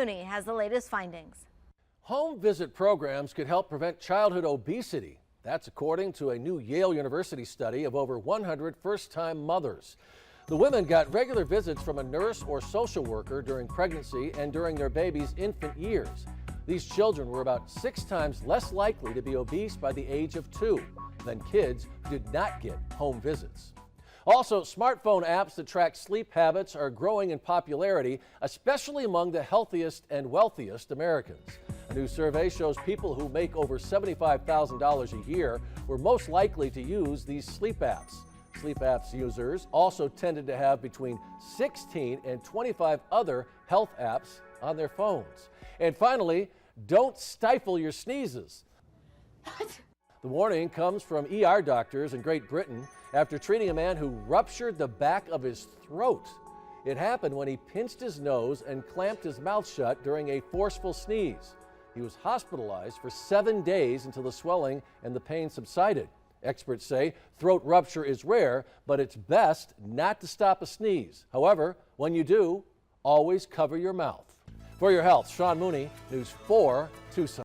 Mooney has the latest findings. Home visit programs could help prevent childhood obesity. That's according to a new Yale University study of over 100 first-time mothers. The women got regular visits from a nurse or social worker during pregnancy and during their baby's infant years. These children were about 6 times less likely to be obese by the age of 2 than kids who did not get home visits. Also, smartphone apps that track sleep habits are growing in popularity, especially among the healthiest and wealthiest Americans. A new survey shows people who make over $75,000 a year were most likely to use these sleep apps. Sleep apps users also tended to have between 16 and 25 other health apps on their phones. And finally, don't stifle your sneezes. What? The warning comes from ER doctors in Great Britain after treating a man who ruptured the back of his throat. It happened when he pinched his nose and clamped his mouth shut during a forceful sneeze. He was hospitalized for 7 days until the swelling and the pain subsided. Experts say throat rupture is rare, but it's best not to stop a sneeze. However, when you do, always cover your mouth. For your health, Sean Mooney, News 4 Tucson.